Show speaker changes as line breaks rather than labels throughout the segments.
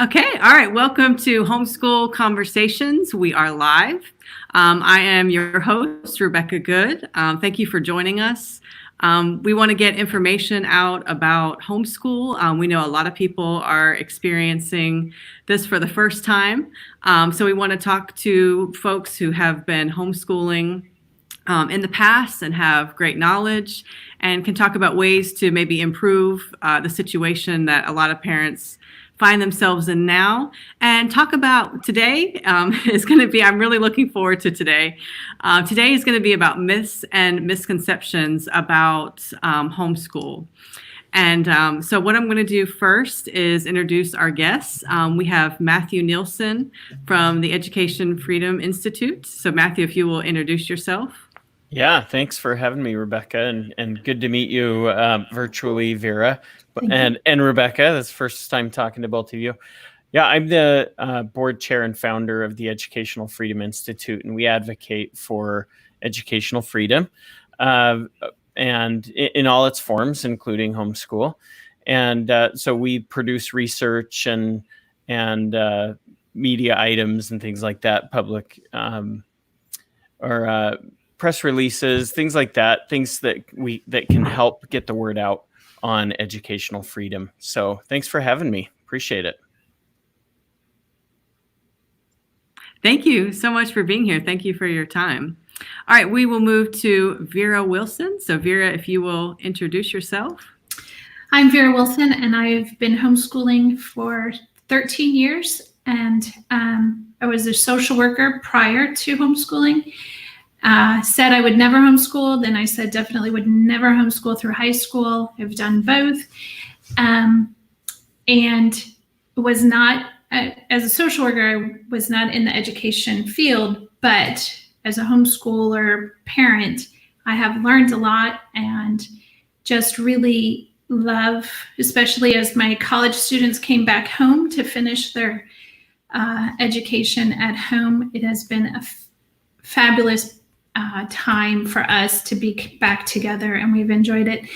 Okay, all right. Welcome to Homeschool Conversations. We are live. I am your host, Rebecca Good. Thank you for joining us. We want to get information out about homeschool. We know a lot of people are experiencing this for the first time. So we want to talk to folks who have been homeschooling in the past and have great knowledge and can talk about ways to maybe improve the situation that a lot of parents find themselves in now, and talk about today is going to be, I'm really looking forward to today. Today is going to be about myths and misconceptions about homeschool. And so what I'm going to do first is introduce our guests. We have Matthew Nielsen from the Education Freedom Institute. So Matthew, if you will introduce yourself.
Yeah, thanks for having me, Rebecca, and good to meet you virtually, Vera, and Rebecca. That's the first time talking to both of you. Yeah, I'm the board chair and founder of the Educational Freedom Institute, and we advocate for educational freedom, and in all its forms, including homeschool. And so we produce research and media items and things like that, public or press releases, things like that, things that can help get the word out on educational freedom. So thanks for having me. Appreciate it.
Thank you so much for being here. Thank you for your time. All right, we will move to Vera Wilson. So Vera, if you will introduce yourself.
I'm Vera Wilson, and I've been homeschooling for 13 years. And I was a social worker prior to homeschooling. Said I would never homeschool. Then I said definitely would never homeschool through high school. I've done both. And was not, as a social worker, I was not in the education field, but as a homeschooler parent, I have learned a lot and just really love, especially as my college students came back home to finish their education at home. It has been a fabulous time for us to be back together, and we've enjoyed it.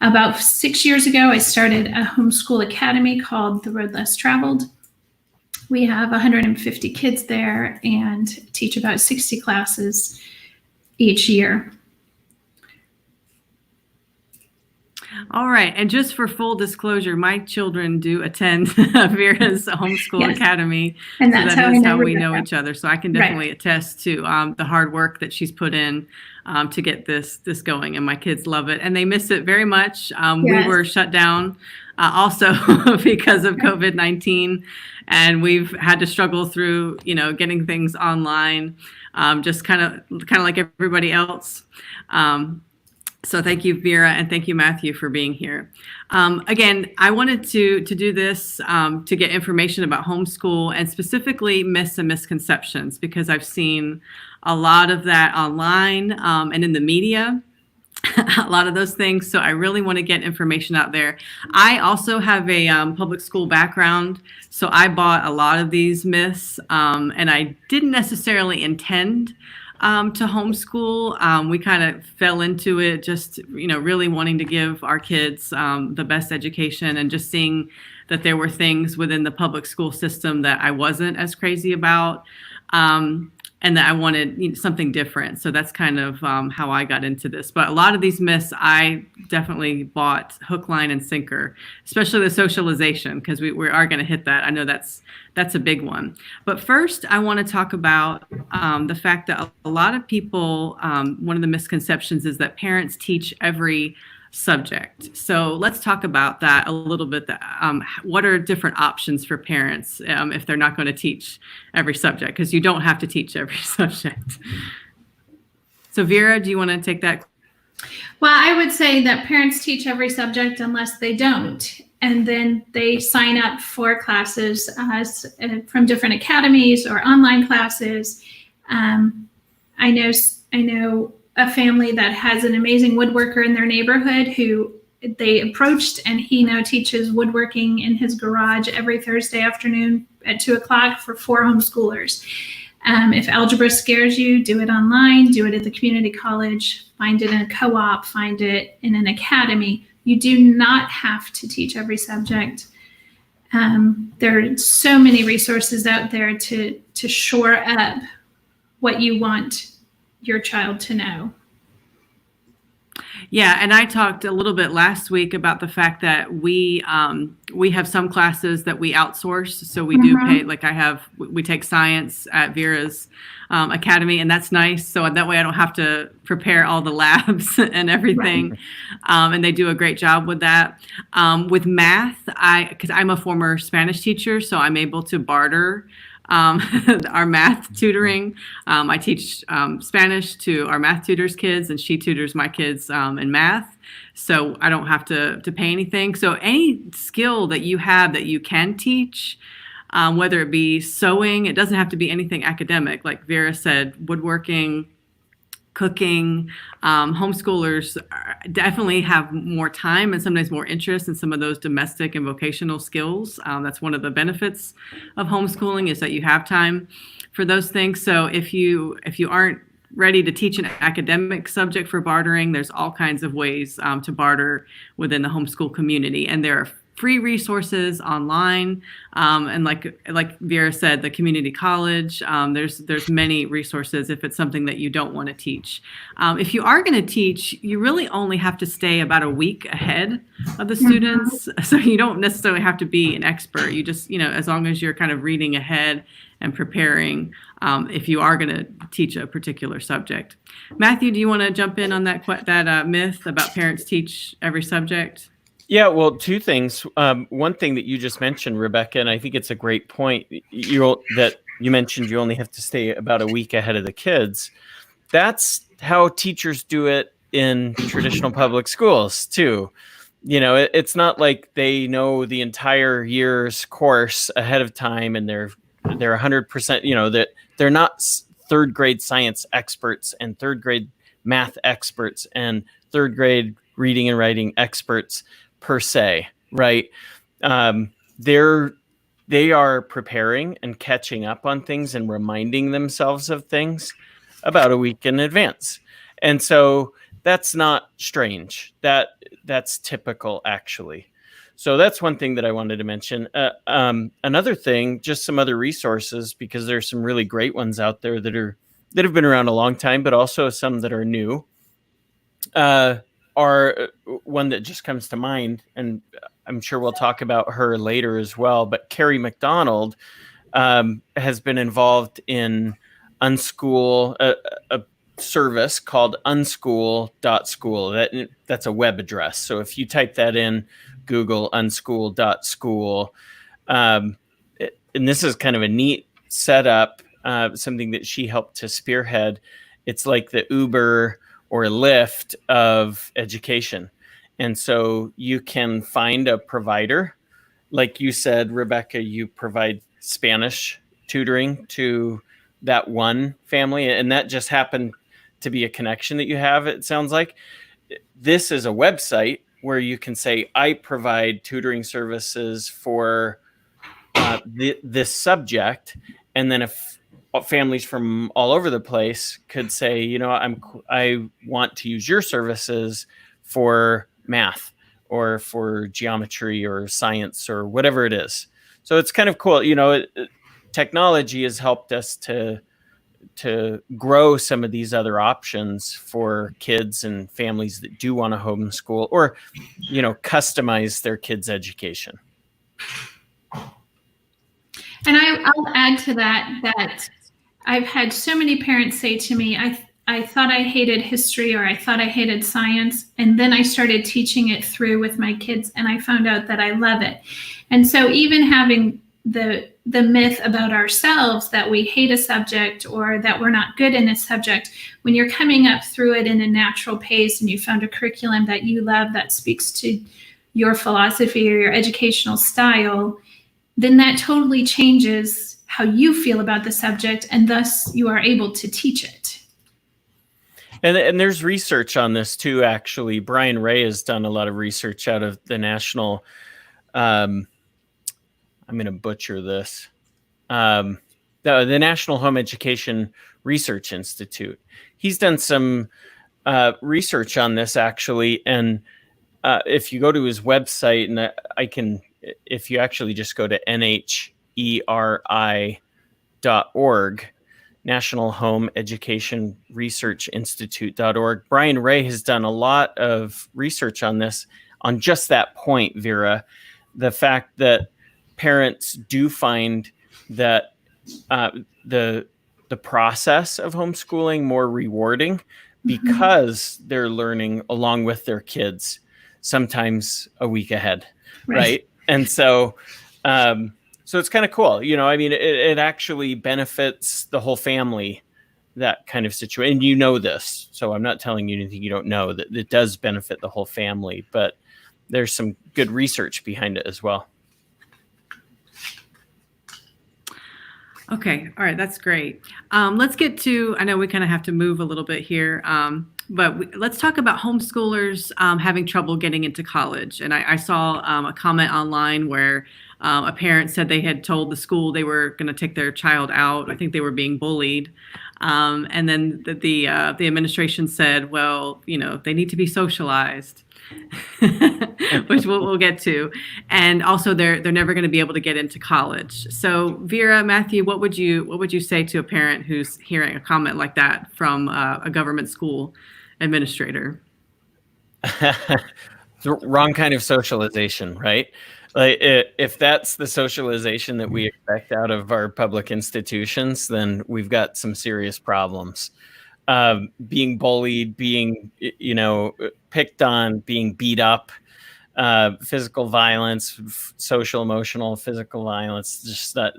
About 6 years ago, I started a homeschool academy called The Road Less Traveled. We have 150 kids there and teach about 60 classes each year.
All right. And just for full disclosure, my children do attend Vera's Homeschool Academy.
And that's
how we know each other. So I can definitely attest to the hard work that she's put in to get this going. And my kids love it. And they miss it very much. We were shut down also because of COVID-19. And we've had to struggle through, getting things online, just kind of like everybody else. So thank you, Vera, and thank you, Matthew, for being here. Again, I wanted to do this to get information about homeschool and specifically myths and misconceptions, because I've seen a lot of that online and in the media, a lot of those things. So I really want to get information out there. I also have a public school background, so I bought a lot of these myths, and I didn't necessarily intend to homeschool. We kind of fell into it, just, really wanting to give our kids the best education, and just seeing that there were things within the public school system that I wasn't as crazy about, and that I wanted something different. So that's kind of how I got into this. But a lot of these myths, I definitely bought hook, line, and sinker, especially the socialization, because we are going to hit that. I know that's a big one. But first, I want to talk about the fact that a lot of people, one of the misconceptions is that parents teach every subject. So let's talk about that a little bit. What are different options for parents if they're not going to teach every subject? Because you don't have to teach every subject. So Vera, do you want to take that?
Well, I would say that parents teach every subject unless they don't. And then they sign up for classes from different academies or online classes. I know a family that has an amazing woodworker in their neighborhood who they approached, and he now teaches woodworking in his garage every Thursday afternoon at 2:00 for 4 homeschoolers. If algebra scares you, do it online, do it at the community college, find it in a co-op, find it in an academy. You do not have to teach every subject. There are so many resources out there to shore up what you want your child to know.
Yeah, and I talked a little bit last week about the fact that we have some classes that we outsource. So we do pay, like we take science at Vera's academy, and that's nice. So that way I don't have to prepare all the labs and everything. Right. And they do a great job with that. With math, because I'm a former Spanish teacher, so I'm able to barter our math tutoring. I teach Spanish to our math tutors' kids, and she tutors my kids in math. So I don't have to pay anything. So any skill that you have that you can teach, whether it be sewing, it doesn't have to be anything academic. Like Vera said, woodworking, cooking, homeschoolers definitely have more time and sometimes more interest in some of those domestic and vocational skills. That's one of the benefits of homeschooling, is that you have time for those things. So if you aren't ready to teach an academic subject for bartering, there's all kinds of ways to barter within the homeschool community. And there are free resources online, and like Vera said, the community college. There's many resources if it's something that you don't want to teach. If you are going to teach, you really only have to stay about a week ahead of the students, so you don't necessarily have to be an expert. You just, as long as you're kind of reading ahead and preparing, if you are going to teach a particular subject. Matthew, do you want to jump in on that myth about parents teach every subject?
Yeah, well, two things. One thing that you just mentioned, Rebecca, and I think it's a great point, that you mentioned you only have to stay about a week ahead of the kids. That's how teachers do it in traditional public schools, too. It's not like they know the entire year's course ahead of time and they're 100%, that they're not third grade science experts and third grade math experts and third grade reading and writing experts per se, right? They are preparing and catching up on things and reminding themselves of things about a week in advance. And so that's not strange. That's typical, actually. So that's one thing that I wanted to mention. Another thing, just some other resources, because there's some really great ones out there that have been around a long time, but also some that are new. Are one that just comes to mind, and I'm sure we'll talk about her later as well, but Carrie McDonald has been involved in Unschool, a service called unschool.school. That's a web address. So if you type that in, Google unschool.school, and this is kind of a neat setup, something that she helped to spearhead. It's like the Uber or Lyft of education. And so you can find a provider. Like you said, Rebecca, you provide Spanish tutoring to that one family, and that just happened to be a connection that you have, it sounds like. This is a website where you can say, I provide tutoring services for this subject. And then if families from all over the place could say, I want to use your services for math or for geometry or science or whatever it is. So it's kind of cool. Technology has helped us to grow some of these other options for kids and families that do want to homeschool or, customize their kids' education.
And I'll add to that I've had so many parents say to me, I thought I hated history or I thought I hated science. And then I started teaching it through with my kids and I found out that I love it. And so even having the myth about ourselves that we hate a subject or that we're not good in a subject, when you're coming up through it in a natural pace and you found a curriculum that you love that speaks to your philosophy or your educational style, then that totally changes how you feel about the subject, and thus you are able to teach it.
And there's research on this too, actually. Brian Ray has done a lot of research out of the National, I'm going to butcher this, the National Home Education Research Institute. He's done some research on this, actually, and if you go to his website, and I can if you actually just go to NHERI.org, National Home Education Research Institute.org. Brian Ray has done a lot of research on this, on just that point, Vera, the fact that parents do find that the process of homeschooling more rewarding because they're learning along with their kids, sometimes a week ahead, right? And so it's kind of cool. I mean, it actually benefits the whole family, that kind of situation. And you know this, so I'm not telling you anything you don't know, that it does benefit the whole family, but there's some good research behind it as well.
Okay. All right. That's great. Let's get to, I know we kind of have to move a little bit here, but let's talk about homeschoolers having trouble getting into college. And I saw a comment online where a parent said they had told the school they were going to take their child out. I think they were being bullied. And then the administration said, well, they need to be socialized. Which we'll get to, and also they're never going to be able to get into college. So Vera, Matthew, what would you say to a parent who's hearing a comment like that from a government school administrator?
The wrong kind of socialization, right? Like, if that's the socialization that we expect out of our public institutions, then we've got some serious problems. Being bullied, being, picked on, being beat up, physical violence, social, emotional, physical violence, just that,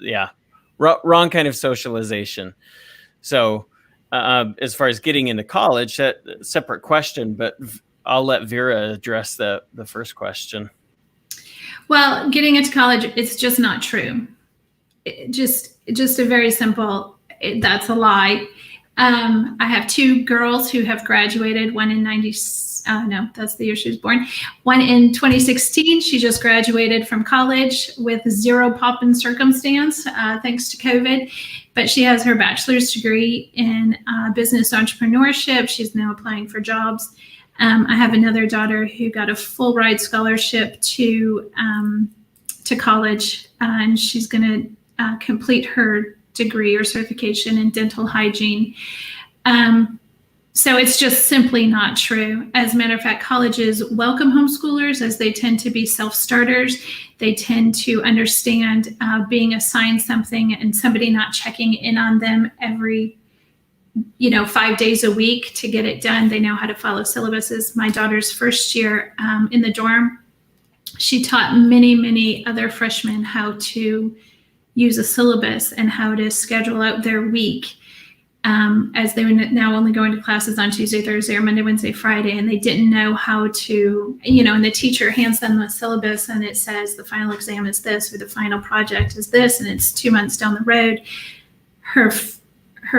wrong kind of socialization. So as far as getting into college, that's a separate question, but I'll let Vera address the first question.
Well, getting into college, it's just not true. Just a very simple, that's a lie. I have two girls who have graduated, one in that's the year she was born. One in 2016, she just graduated from college with zero pomp and circumstance, thanks to COVID. But she has her bachelor's degree in business entrepreneurship. She's now applying for jobs. I have another daughter who got a full ride scholarship to college, and she's going to complete her degree or certification in dental hygiene. So it's just simply not true. As a matter of fact, colleges welcome homeschoolers as they tend to be self-starters. They tend to understand being assigned something and somebody not checking in on them every 5 days a week to get it done. They know how to follow syllabuses. My daughter's first year in the dorm, she taught many other freshmen how to use a syllabus and how to schedule out their week, as they were now only going to classes on Tuesday, Thursday, or Monday, Wednesday, Friday, and they didn't know how to, and the teacher hands them the syllabus and it says the final exam is this or the final project is this, and it's 2 months down the road. Her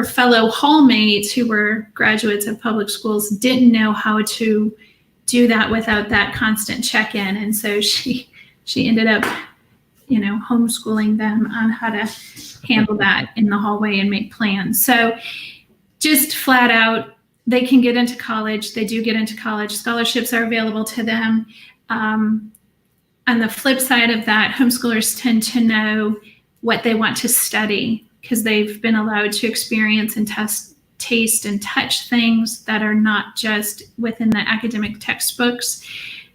fellow hallmates who were graduates of public schools didn't know how to do that without that constant check-in, and so she ended up homeschooling them on how to handle that in the hallway and make plans. So just flat out, they can get into college. They do get into college. Scholarships are available to them. On the flip side of that, homeschoolers tend to know what they want to study because they've been allowed to experience and taste and touch things that are not just within the academic textbooks.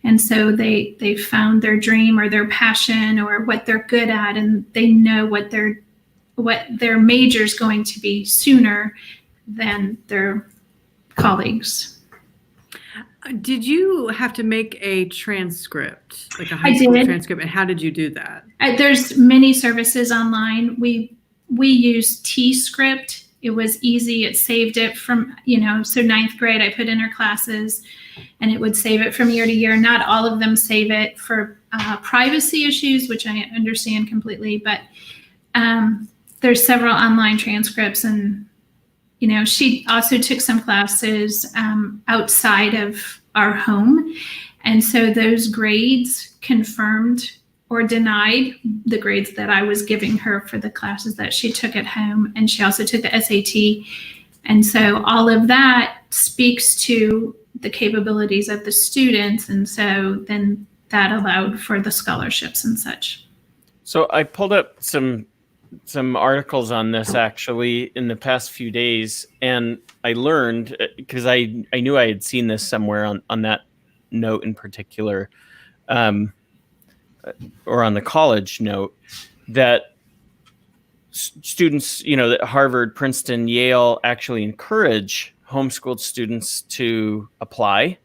And so they found their dream or their passion or what they're good at, and they know what their major is going to be sooner than their colleagues.
Did you have to make a transcript, like a high school transcript, and how did you do that?
There's many services online. We use T-Script. It was easy. It saved it from, so ninth grade, I put in her classes and it would save it from year to year. Not all of them save it for privacy issues, which I understand completely, but there's several online transcripts. And, she also took some classes outside of our home. And so those grades confirmed or denied the grades that I was giving her for the classes that she took at home. And she also took the SAT. And so all of that speaks to the capabilities of the students. And so then that allowed for the scholarships and such.
So I pulled up some articles on this actually in the past few days, and I learned, because I knew I had seen this somewhere on that note in particular, or on the college note, that students, that Harvard, Princeton, Yale actually encourage homeschooled students to apply.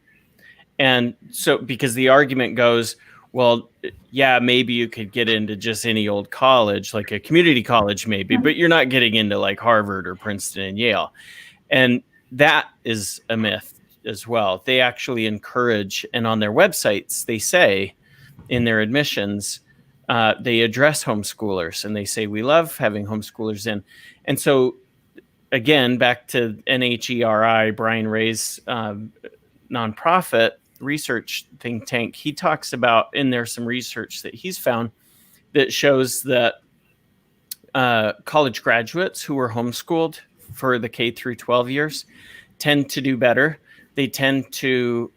And so, because the argument goes, well, yeah, maybe you could get into just any old college, like a community college maybe, but you're not getting into like Harvard or Princeton and Yale. And that is a myth as well. They actually encourage, and on their websites, they say in their admissions, they address homeschoolers, and they say, we love having homeschoolers in. And so, again, back to NHERI, Brian Ray's nonprofit research think tank, he talks about, and there's some research that he's found that shows that college graduates who were homeschooled for the K through 12 years tend to do better. They tend to,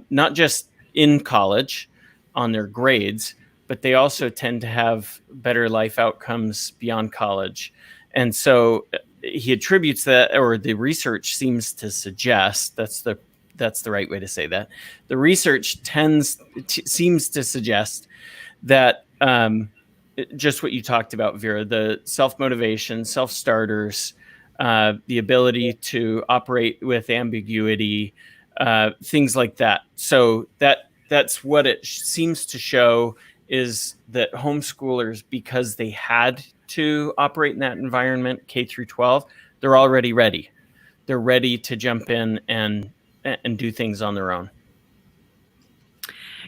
not just in college on their grades, but they also tend to have better life outcomes beyond college. And so he attributes that, or the research seems to suggest, that's the right way to say that. The research seems to suggest that just what you talked about, Vera, the self-motivation, self-starters, the ability to operate with ambiguity, things like that. So that's what it seems to show, is that homeschoolers, because they had to operate in that environment, K through 12, they're already ready. They're ready to jump in and do things on their own.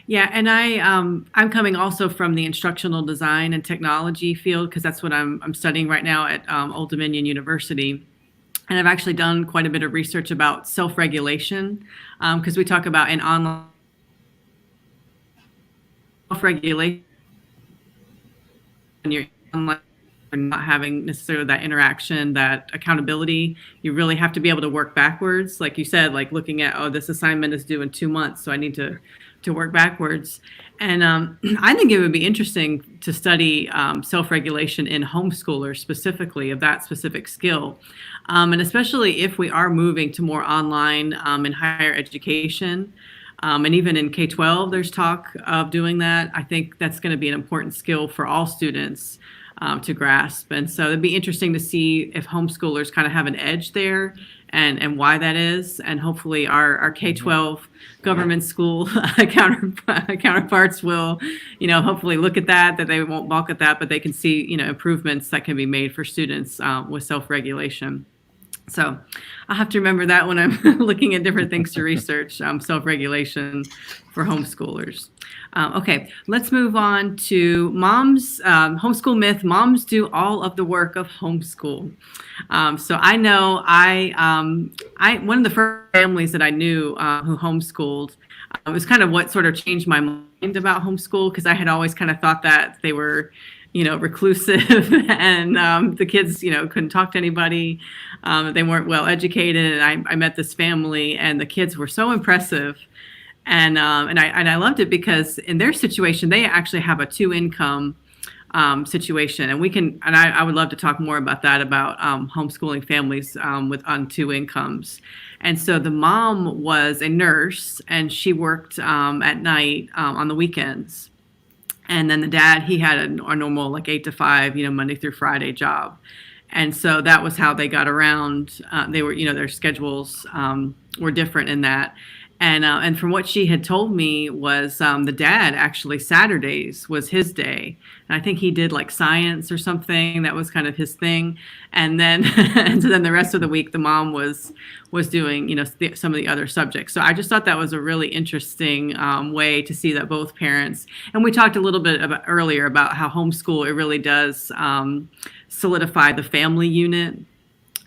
Yeah, and I'm coming also from the instructional design and technology field, because that's what I'm studying right now at Old Dominion University. And I've actually done quite a bit of research about self-regulation, because we talk about in online self-regulation, when you're online, not having necessarily that interaction, that accountability. You really have to be able to work backwards. Like you said, like looking at, this assignment is due in 2 months, so I need to work backwards. And I think it would be interesting to study self-regulation in homeschoolers specifically, of that specific skill. And especially if we are moving to more online in higher education. And even in K-12, there's talk of doing that. I think that's going to be an important skill for all students to grasp. And so it'd be interesting to see if homeschoolers kind of have an edge there, and why that is. And hopefully our K-12 government school counterparts will, hopefully look at that they won't balk at that, but they can see, improvements that can be made for students with self-regulation. So I'll have to remember that when I'm looking at different things to research, self-regulation for homeschoolers. Okay, let's move on to moms. Homeschool myth: moms do all of the work of homeschool. So I know I one of the first families that I knew who homeschooled was kind of what sort of changed my mind about homeschool, because I had always kind of thought that they were, reclusive and the kids, couldn't talk to anybody. They weren't well educated. And I met this family, and the kids were so impressive. And I loved it because in their situation, they actually have a 2-income situation. And I would love to talk more about that, about homeschooling families on 2 incomes. And so the mom was a nurse, and she worked at night on the weekends. And then the dad, he had a normal like 8 to 5, Monday through Friday job. And so that was how they got around. They were, their schedules were different in that. And from what she had told me was the dad, actually Saturdays was his day. And I think he did like science or something. That was kind of his thing. And then and so then the rest of the week, the mom was doing, some of the other subjects. So I just thought that was a really interesting way to see that both parents, and we talked a little bit earlier about how homeschool, it really does solidify the family unit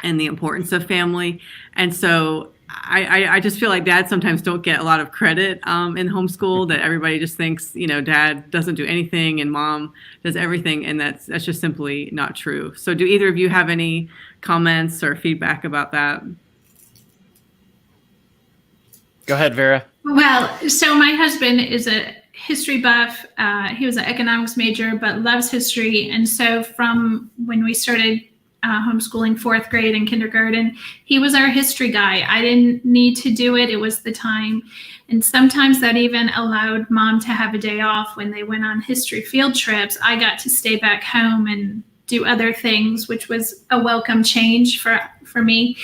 and the importance of family. And so I just feel like dads sometimes don't get a lot of credit in homeschool, that everybody just thinks, dad doesn't do anything and mom does everything. And that's just simply not true. So do either of you have any comments or feedback about that?
Go ahead, Vera.
Well, so my husband is history buff. He was an economics major, but loves history. And so from when we started homeschooling 4th grade and kindergarten, he was our history guy. I didn't need to do it. It was the time. And sometimes that even allowed mom to have a day off when they went on history field trips. I got to stay back home and do other things, which was a welcome change for me.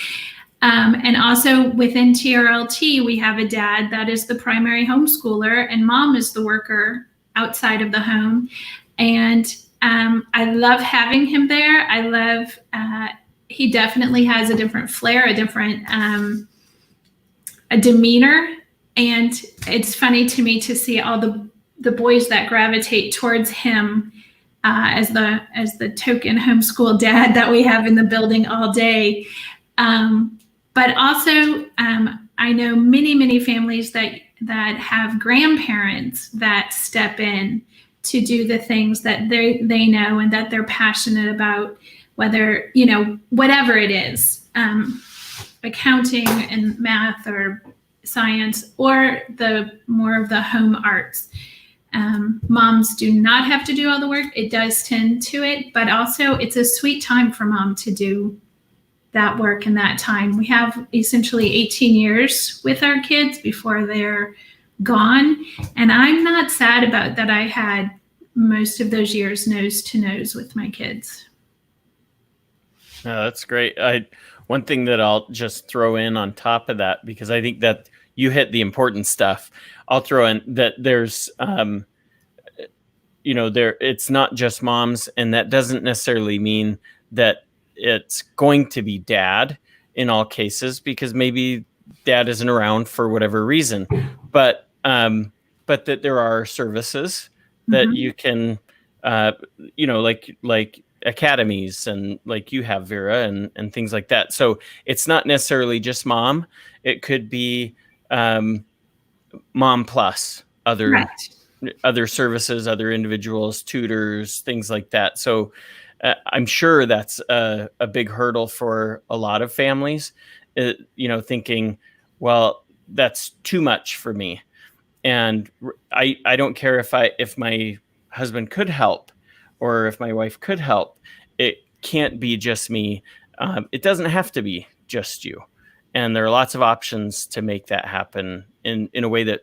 And also within TRLT, we have a dad that is the primary homeschooler and mom is the worker outside of the home. And I love having him there. I love, he definitely has a different flair, a different a demeanor. And it's funny to me to see all the boys that gravitate towards him as the token homeschool dad that we have in the building all day. But also, I know many families that have grandparents that step in to do the things that they know and that they're passionate about, whether, whatever it is, accounting and math or science, or the more of the home arts. Moms do not have to do all the work. It does tend to it, but also it's a sweet time for mom to do that work in that time. We have essentially 18 years with our kids before they're gone. And I'm not sad about that. I had most of those years nose to nose with my kids.
Oh, that's great. One thing that I'll just throw in on top of that, because I think that you hit the important stuff. I'll throw in that there's, it's not just moms, and that doesn't necessarily mean that it's going to be dad in all cases, because maybe dad isn't around for whatever reason, but that there are services that you can, like academies and like you have, Vera, and things like that. So it's not necessarily just mom. It could be mom plus other services, other individuals, tutors, things like that. So I'm sure that's a big hurdle for a lot of families, thinking, well, that's too much for me. And I don't care if my husband could help or if my wife could help. It can't be just me. It doesn't have to be just you. And there are lots of options to make that happen in a way that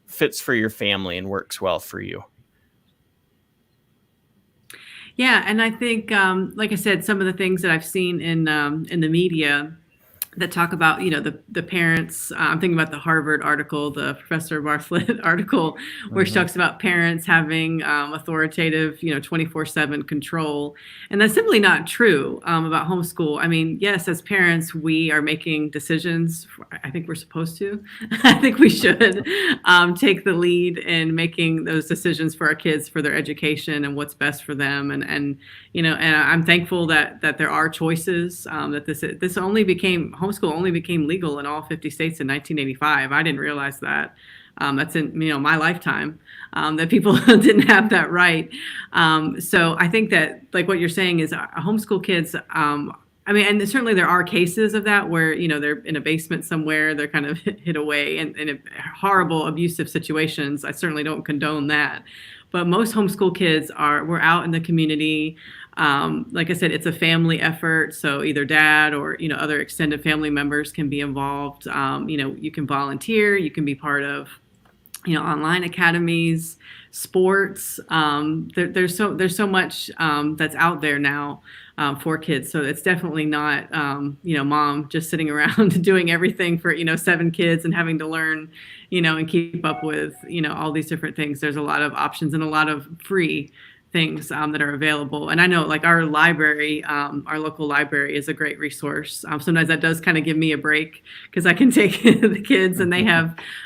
fits for your family and works well for you.
Yeah, and I think, like I said, some of the things that I've seen in the media that talk about, the parents. I'm thinking about the Harvard article, the Professor Bartlett article, where she talks about parents having authoritative, 24/7 control. And that's simply not true about homeschool. I mean, yes, as parents, we are making decisions. I think we're supposed to. I think we should take the lead in making those decisions for our kids, for their education and what's best for them. And I'm thankful that there are choices, that this homeschool only became legal in all 50 states in 1985. I didn't realize that. That's in my lifetime, that people didn't have that right. So I think that, like what you're saying, is homeschool kids. And certainly there are cases of that where they're in a basement somewhere, they're kind of hid away in horrible abusive situations. I certainly don't condone that. But most homeschool kids we're out in the community. Like I said, it's a family effort. So either dad or, other extended family members can be involved. You can volunteer, you can be part of, online academies, sports. There's so much that's out there now for kids. So it's definitely not, mom just sitting around doing everything for, 7 kids and having to learn, and keep up with, all these different things. There's a lot of options and a lot of free things that are available. And I know, like, our library, our local library is a great resource. Sometimes that does kind of give me a break, because I can take the kids and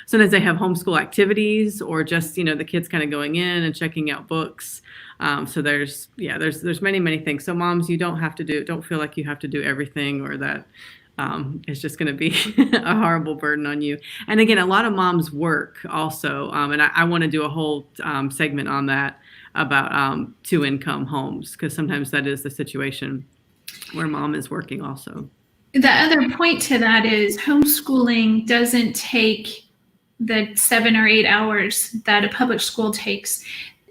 sometimes they have homeschool activities, or just, the kids kind of going in and checking out books. So there's many things. So moms, you don't feel like you have to do everything, or that it's just going to be a horrible burden on you. And again, a lot of moms work also. And I want to do a whole segment on that, about 2-income homes, because sometimes that is the situation where mom is working also.
The other point to that is homeschooling doesn't take the 7 or 8 hours that a public school takes.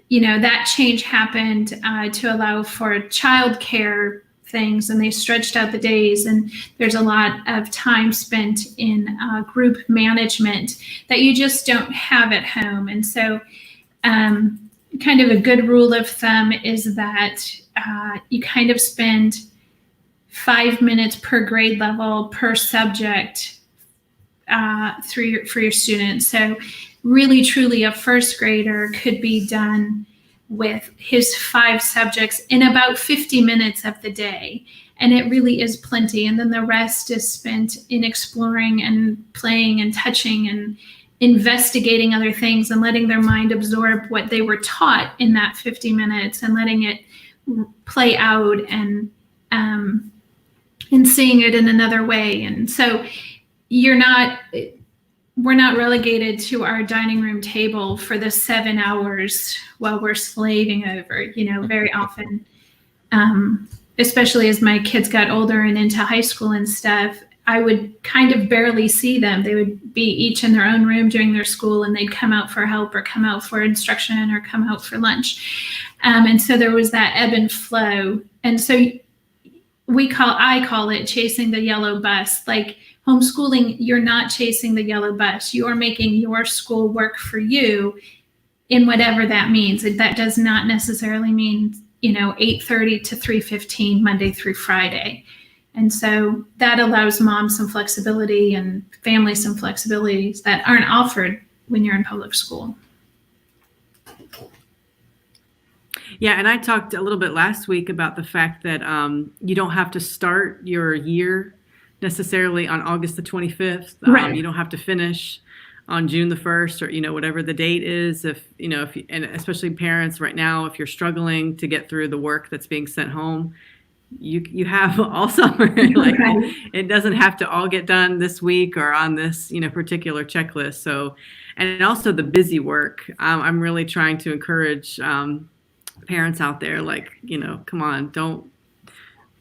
You know, that change happened to allow for childcare things, and they stretched out the days, and there's a lot of time spent in group management that you just don't have at home. And so kind of a good rule of thumb is that you kind of spend 5 minutes per grade level per subject for your students. So really, truly, a first grader could be done with his 5 subjects in about 50 minutes of the day. And it really is plenty. And then the rest is spent in exploring and playing and touching and investigating other things and letting their mind absorb what they were taught in that 50 minutes and letting it play out and seeing it in another way. And so we're not relegated to our dining room table for the 7 hours while we're slaving over, you know, very often, especially as my kids got older and into high school and stuff, I would kind of barely see them. They would be each in their own room doing their school, and they'd come out for help or come out for instruction or come out for lunch. And so there was that ebb and flow. And so I call it chasing the yellow bus. Like homeschooling, you're not chasing the yellow bus. You are making your school work for you in whatever that means. That does not necessarily mean, you know, 8:30 to 3:15 Monday through Friday. And so that allows mom some flexibility and family some flexibilities that aren't offered when you're in public school.
Yeah, and I talked a little bit last week about the fact that you don't have to start your year necessarily on August the 25th.
Right.
You don't have to finish on June the 1st or, you know, whatever the date is. If, you know, and especially parents right now, if you're struggling to get through the work that's being sent home, you have all summer. Like it doesn't have to all get done this week or on this, you know, particular checklist. So, and also the busy work. I'm really trying to encourage parents out there, like, you know, come on, don't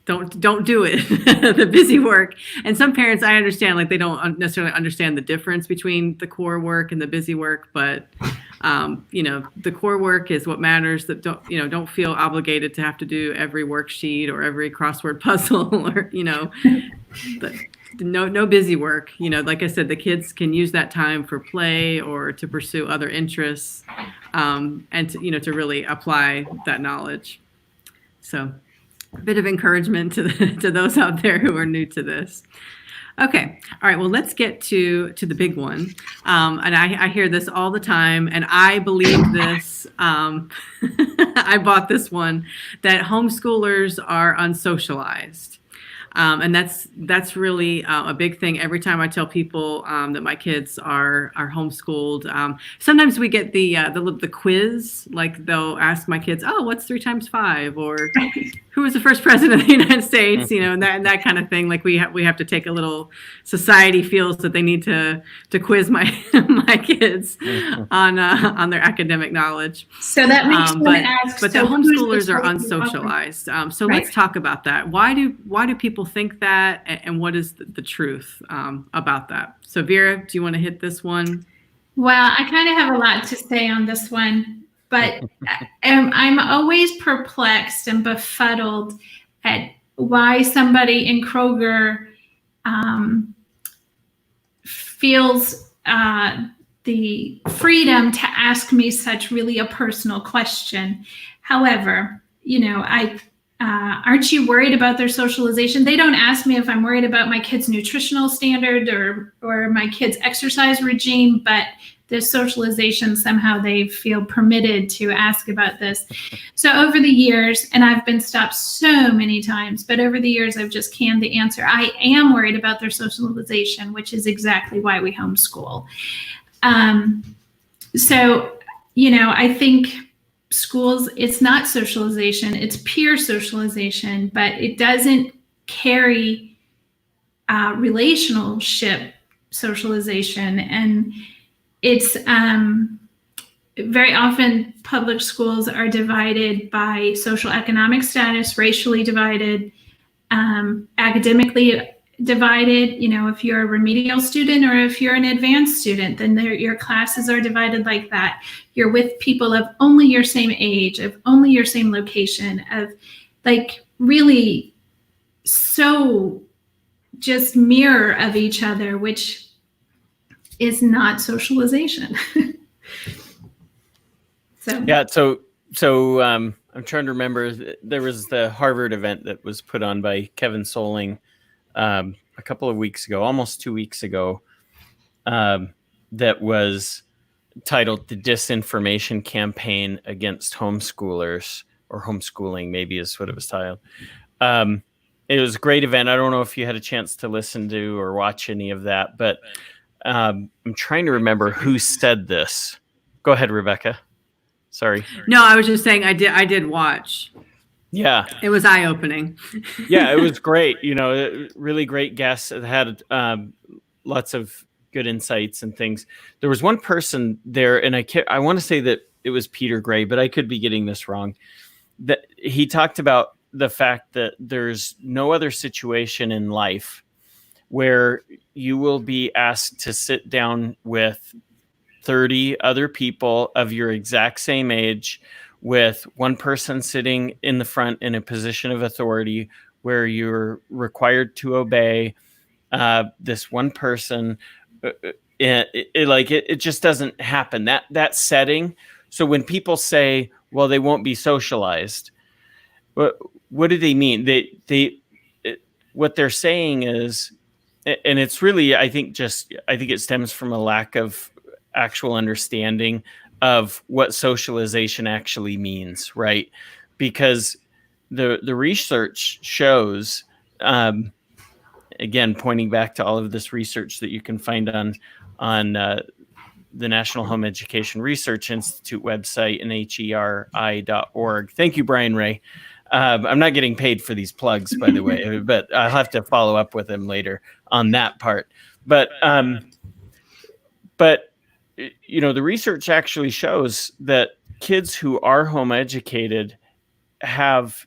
do it. The busy work. And some parents, I understand, like they don't necessarily understand the difference between the core work and the busy work, but you know, the core work is what matters. That don't feel obligated to have to do every worksheet or every crossword puzzle or, you know, no busy work. You know, like I said, the kids can use that time for play or to pursue other interests, and to, you know, to really apply that knowledge. So a bit of encouragement to those out there who are new to this. Okay. All right. Well, let's get to the big one. And I hear this all the time, and I believe this. I bought this one, that homeschoolers are unsocialized. And that's really a big thing. Every time I tell people that my kids are homeschooled, sometimes we get the quiz. Like they'll ask my kids, "Oh, what's 3 times 5?" Or "Who was the first president of the United States?" You know, and that kind of thing. Like we have to take a little. Society feels that they need to quiz my kids on their academic knowledge.
So that makes them ask.
But the homeschoolers are unsocialized. So let's talk about that. Why do people think that, and what is the truth about that? So Vera, do you want to hit this one?
Well, I kind of have a lot to say on this one, but I'm always perplexed and befuddled at why somebody in Kroger feels the freedom to ask me such really a personal question. However, you know, aren't you worried about their socialization? They don't ask me if I'm worried about my kid's nutritional standard or my kid's exercise regime, but the socialization, somehow they feel permitted to ask about this. So over the years, and I've been stopped so many times, but over the years, I've just canned the answer. I am worried about their socialization, which is exactly why we homeschool. So, you know, I think schools, it's not socialization, it's peer socialization, but it doesn't carry relationship socialization. And it's very often public schools are divided by social economic status, racially divided, academically divided, if you're a remedial student or if you're an advanced student, then your classes are divided like that. You're with people of only your same age, of only your same location, of like really so just mirror of each other, which is not socialization.
So I'm trying to remember. There was the Harvard event that was put on by Kevin Soling a couple of weeks ago, almost 2 weeks ago, that was titled "The Disinformation Campaign Against Homeschoolers," or homeschooling, maybe is what it was titled. It was a great event. I don't know if you had a chance to listen to or watch any of that, but I'm trying to remember who said this. Go ahead, Rebecca. Sorry.
No, I was just saying I did watch.
Yeah.
It was eye-opening.
Yeah, it was great. Really great guests. It had lots of good insights and things. There was one person there, and I want to say that it was Peter Gray, but I could be getting this wrong. That he talked about the fact that there's no other situation in life where you will be asked to sit down with 30 other people of your exact same age, with one person sitting in the front in a position of authority where you're required to obey this one person. It just doesn't happen, that setting. So when people say, well, they won't be socialized, what do they mean? What they're saying is, and it's really, I think it stems from a lack of actual understanding of what socialization actually means, right? Because the research shows, again, pointing back to all of this research that you can find on the National Home Education Research Institute website and HERI.org. Thank you, Brian Ray. I'm not getting paid for these plugs, by the way, but I'll have to follow up with him later on that part. But the research actually shows that kids who are home educated have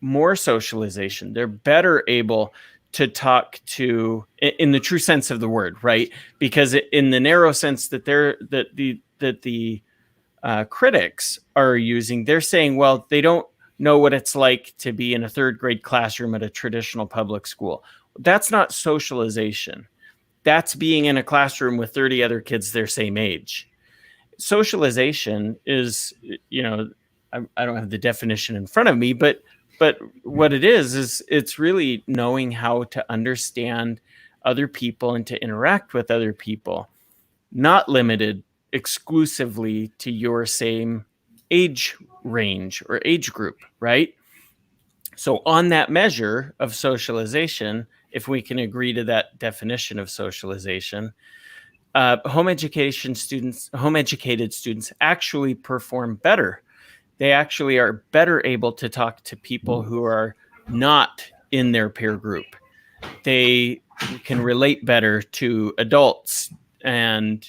more socialization. They're better able to talk to, in the true sense of the word, right? Because in the narrow sense that the critics are using, they're saying, well, they don't know what it's like to be in a third grade classroom at a traditional public school. That's not socialization. That's being in a classroom with 30 other kids their same age. Socialization is, I don't have the definition in front of me, but what it is it's really knowing how to understand other people and to interact with other people, not limited exclusively to your same age range or age group, right? So on that measure of socialization, if we can agree to that definition of socialization, home educated students actually perform better. They actually are better able to talk to people who are not in their peer group. They can relate better to adults. And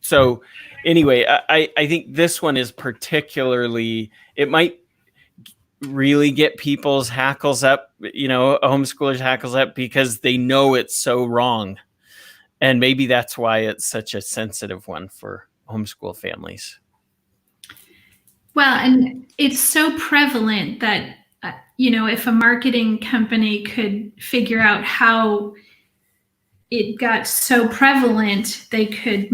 so anyway, I think this one is particularly, it might really get people's hackles up, homeschoolers' hackles up, because they know it's so wrong. And maybe that's why it's such a sensitive one for homeschool families.
Well, and it's so prevalent that, if a marketing company could figure out how it got so prevalent, they could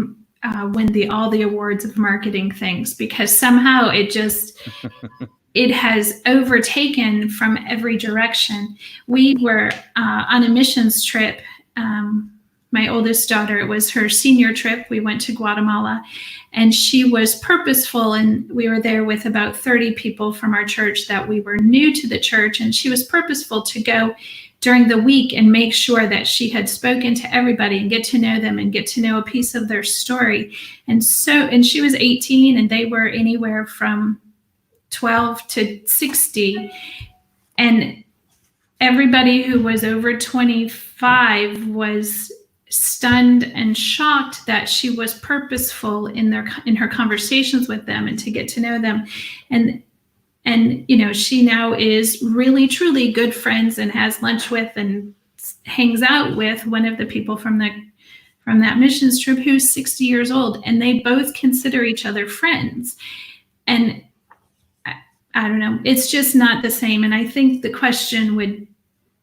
win all the awards of marketing things, because somehow it has overtaken from every direction. We were on a missions trip. My oldest daughter, it was her senior trip. We went to Guatemala, and she was purposeful, and we were there with about 30 people from our church that we were new to the church, and she was purposeful to go during the week and make sure that she had spoken to everybody and get to know them and get to know a piece of their story. And she was 18, and they were anywhere from 12 to 60. And everybody who was over 25 was stunned and shocked that she was purposeful in her conversations with them and to get to know them. And she now is really, truly good friends and has lunch with and hangs out with one of the people from that missions trip who's 60 years old, and they both consider each other friends. And I don't know, it's just not the same. And I think the question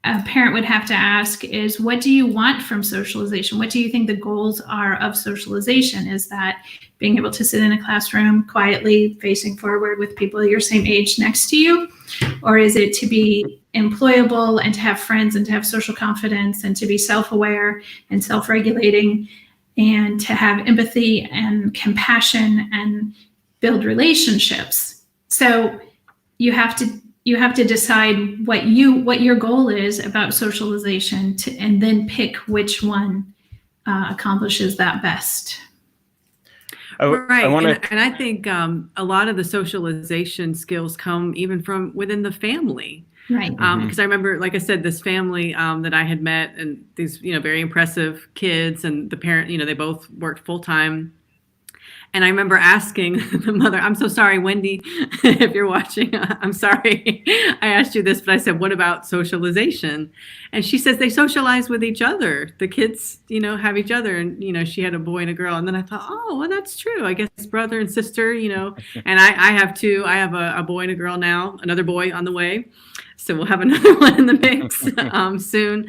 a parent would have to ask is, what do you want from socialization? What do you think the goals are of socialization? Is that being able to sit in a classroom quietly facing forward with people your same age next to you? Or is it to be employable and to have friends and to have social confidence and to be self-aware and self-regulating and to have empathy and compassion and build relationships? So you have to decide what your goal is about socialization and then pick which one accomplishes that best.
Right. And I think a lot of the socialization skills come even from within the family.
Right.
Because I remember, like I said, this family that I had met, and these, very impressive kids, and the parent, they both worked full time. And I remember asking the mother, I'm so sorry, Wendy, if you're watching, I'm sorry I asked you this, but I said, what about socialization? And she says they socialize with each other. The kids, have each other. And, she had a boy and a girl. And then I thought, oh, well, that's true. I guess brother and sister, and I have two. I have a boy and a girl now, another boy on the way. So we'll have another one in the mix soon.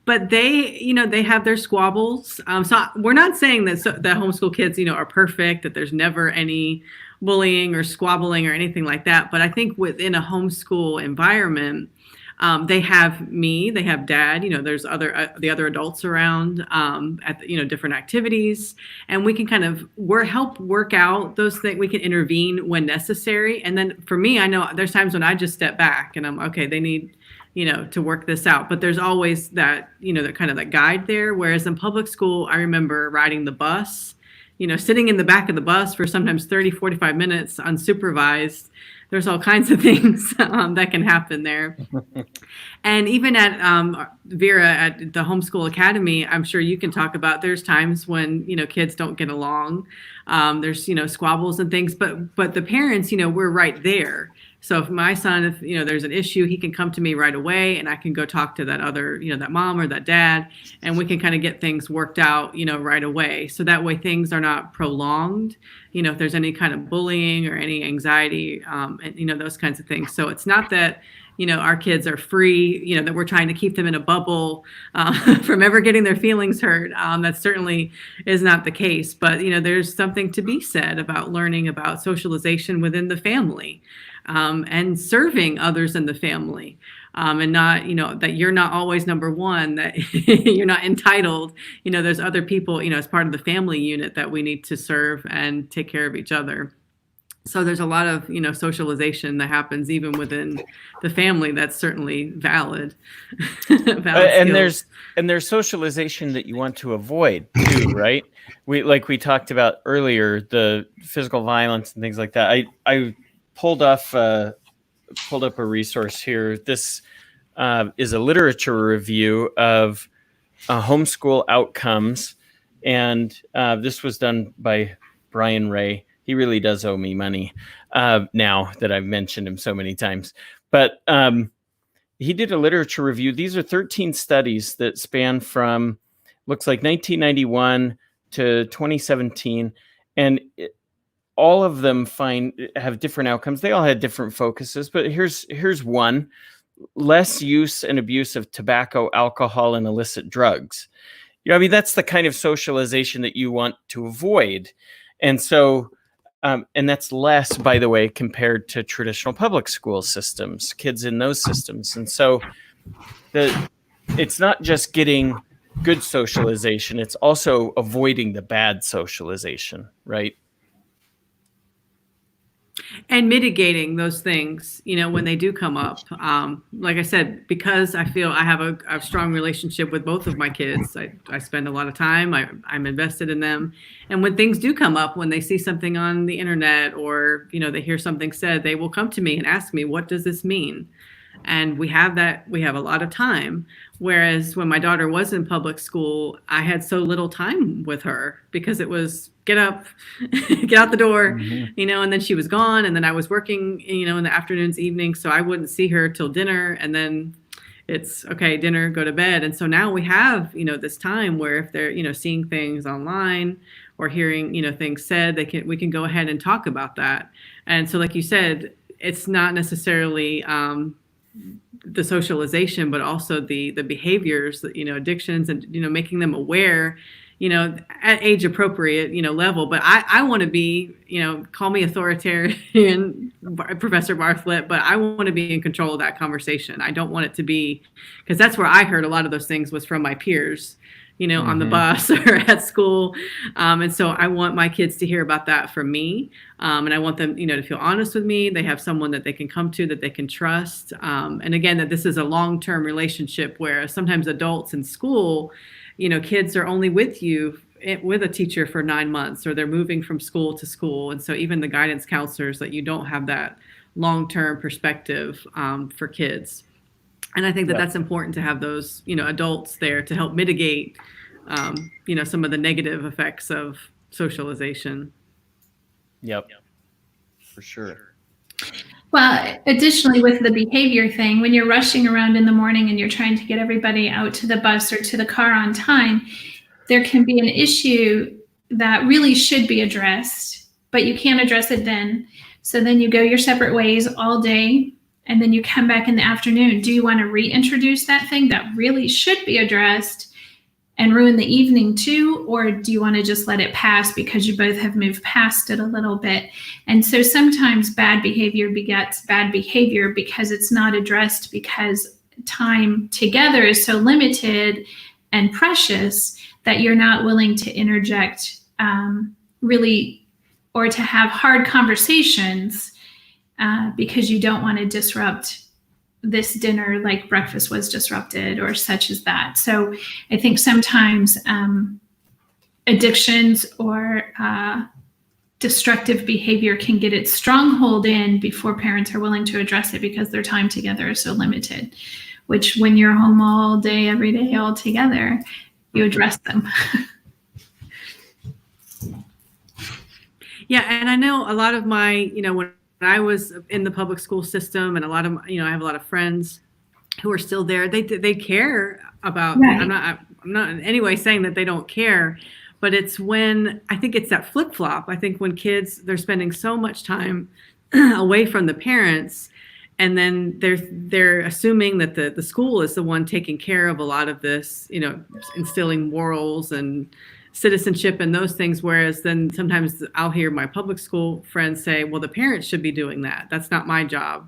But they, they have their squabbles. So we're not saying that that homeschool kids, are perfect, that there's never any bullying or squabbling or anything like that. But I think within a homeschool environment, they have me, they have dad, there's the other adults around at different activities, and we can kind of help work out those things. We can intervene when necessary. And then for me, I know there's times when I just step back and I'm okay, they need to work this out. But there's always that, that kind of that guide there. Whereas in public school, I remember riding the bus, sitting in the back of the bus for sometimes 30, 45 minutes unsupervised. There's all kinds of things that can happen there. And even at Vera, at the Homeschool Academy, I'm sure you can talk about, there's times when, kids don't get along. There's, squabbles and things, but the parents, we're right there. So if my son, if there's an issue, he can come to me right away, and I can go talk to that other, that mom or that dad, and we can kind of get things worked out, right away. So that way things are not prolonged. If there's any kind of bullying or any anxiety, and those kinds of things. So it's not that our kids are free, that we're trying to keep them in a bubble from ever getting their feelings hurt. That certainly is not the case. But there's something to be said about learning about socialization within the family. And serving others in the family, and not, that you're not always number one, that you're not entitled. There's other people, as part of the family unit that we need to serve and take care of each other. So there's a lot of,
socialization
that happens even within the family. That's certainly valid.
And there's socialization that you want to avoid too, right? We talked about earlier, the physical violence and things like that. I pulled up a resource here. This is a literature review of homeschool outcomes, and this was done by Brian Ray. He really does owe me money now that I've mentioned him so many times. But he did a literature review. These are 13 studies that span from, looks like 1991 to 2017, and all of them have different outcomes. They all had different focuses, but here's one: less use and abuse of tobacco, alcohol, and illicit drugs. That's the kind of socialization that you want to avoid. And so, and that's less, by the way, compared to traditional public school systems, kids in those systems. And so it's not just getting good socialization, it's also avoiding the bad socialization, right?
And mitigating those things, when they do come up. Like I said, because I feel I have a strong relationship with both of my kids, I spend a lot of time, I'm invested in them. And when things do come up, when they see something on the internet or, they hear something said, they will come to me and ask me, what does this mean? And we have a lot of time. Whereas when my daughter was in public school, I had so little time with her because it was get up, get out the door, and then she was gone. And then I was working, in the afternoons, evenings. So I wouldn't see her till dinner. And then it's okay, dinner, go to bed. And so now we have, this time where if they're, seeing things online or hearing, things said, we can go ahead and talk about that. And so, like you said, it's not necessarily the socialization, but also the behaviors, addictions, and making them aware, at age appropriate, level. But I want to be, call me authoritarian, Professor Bartlett, but I want to be in control of that conversation. I don't want it to be, because that's where I heard a lot of those things was from my peers, on the bus or at school. And so I want my kids to hear about that from me. And I want them, to feel honest with me. They have someone that they can come to, that they can trust. And again, that this is a long-term relationship, where sometimes adults in school, kids are only with you with a teacher for 9 months, or they're moving from school to school. And so even the guidance counselors, that you don't have that long-term perspective for kids. And I think that that's important to have those, adults there to help mitigate, some of the negative effects of socialization.
Yep, for sure.
Well, additionally, with the behavior thing, when you're rushing around in the morning and you're trying to get everybody out to the bus or to the car on time, there can be an issue that really should be addressed, but you can't address it then. So then you go your separate ways all day, and then you come back in the afternoon. Do you want to reintroduce that thing that really should be addressed and ruin the evening too? Or do you want to just let it pass because you both have moved past it a little bit? And so sometimes bad behavior begets bad behavior because it's not addressed, because time together is so limited and precious that you're not willing to interject really, or to have hard conversations because you don't want to disrupt this dinner like breakfast was disrupted or such as that. So I think sometimes addictions or destructive behavior can get its stronghold in before parents are willing to address it, because their time together is so limited, which when you're home all day, every day, all together, you address them.
Yeah. And I know a lot of my, when I was in the public school system, and a lot of, I have a lot of friends who are still there. They care about, right. I'm not in any way saying that they don't care, but it's when, I think it's that flip flop. I think when kids, they're spending so much time away from the parents, and then they're assuming that the school is the one taking care of a lot of this, instilling morals and citizenship and those things. Whereas then sometimes I'll hear my public school friends say, well, the parents should be doing that. That's not my job.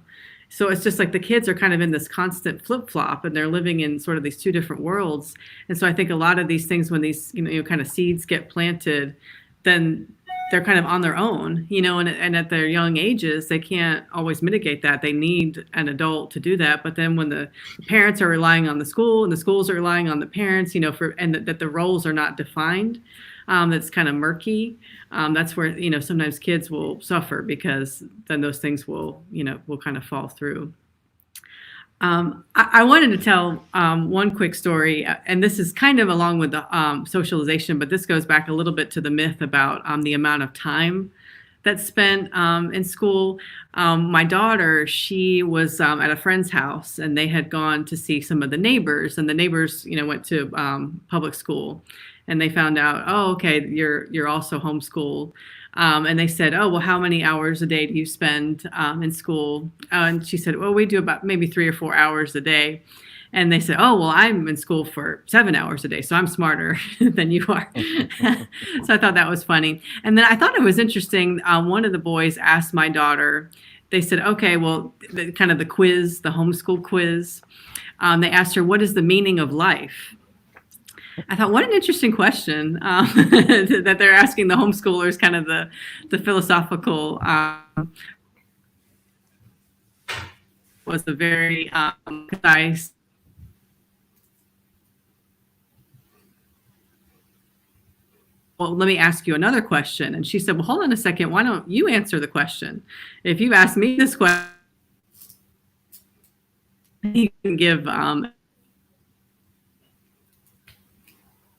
So it's just like the kids are kind of in this constant flip flop, and they're living in sort of these two different worlds. And so I think a lot of these things, when these, kind of seeds get planted, then they're kind of on their own, and at their young ages, they can't always mitigate that. They need an adult to do that. But then when the parents are relying on the school, and the schools are relying on the parents, and that the roles are not defined, that's kind of murky. That's where, sometimes kids will suffer, because then those things will kind of fall through. I wanted to tell one quick story, and this is kind of along with the socialization, but this goes back a little bit to the myth about the amount of time that's spent in school. My daughter, she was at a friend's house, and they had gone to see some of the neighbors, and the neighbors, went to public school, and they found out, oh, okay, you're also homeschooled. And they said, oh, well, how many hours a day do you spend in school? And she said, well, we do about maybe 3 or 4 hours a day. And they said, oh, well, I'm in school for 7 hours a day, so I'm smarter than you are. So I thought that was funny. And then I thought it was interesting. One of the boys asked my daughter, they said, okay, well, kind of the quiz, the homeschool quiz. They asked her, what is the meaning of life? I thought, what an interesting question that they're asking the homeschoolers, kind of the philosophical, was a very concise. Well, let me ask you another question. And she said, well, hold on a second. Why don't you answer the question? If you ask me this question, you can give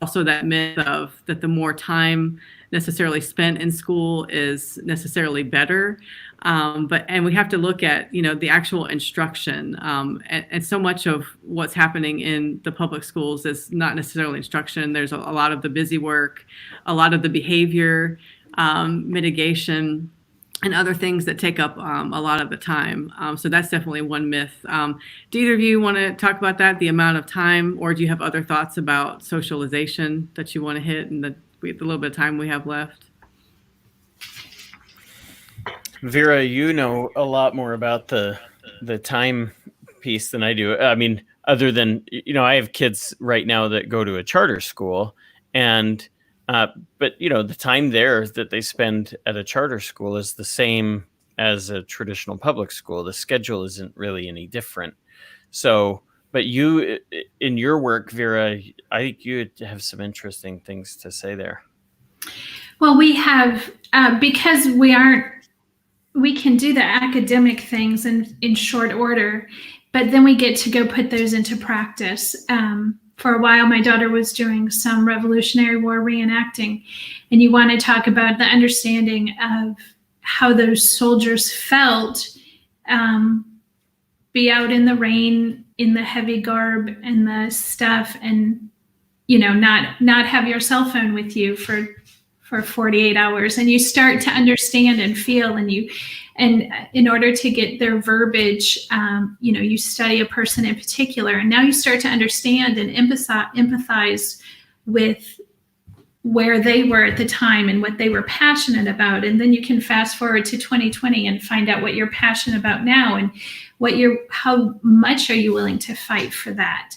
also that myth of that the more time necessarily spent in school is necessarily better. And we have to look at, the actual instruction. And so much of what's happening in the public schools is not necessarily instruction. There's a lot of the busy work, a lot of the behavior mitigation, and other things that take up a lot of the time. So that's definitely one myth. Do either of you want to talk about that, the amount of time, or do you have other thoughts about socialization that you want to hit in the little bit of time we have left?
Vera, you know a lot more about the time piece than I do. I mean, other than, I have kids right now that go to a charter school, and but the time there that they spend at a charter school is the same as a traditional public school. The schedule isn't really any different. So, but you, in your work, Vera, I think you have some interesting things to say there.
Well, we have, because we can do the academic things in short order, but then we get to go put those into practice. For a while, my daughter was doing some Revolutionary War reenacting, and you want to talk about the understanding of how those soldiers felt, be out in the rain, in the heavy garb and the stuff, and not have your cell phone with you for 48 hours, and you start to understand and feel, and in order to get their verbiage, you study a person in particular, and now you start to understand and empathize with where they were at the time and what they were passionate about. And then you can fast forward to 2020 and find out what you're passionate about now, and how much are you willing to fight for that.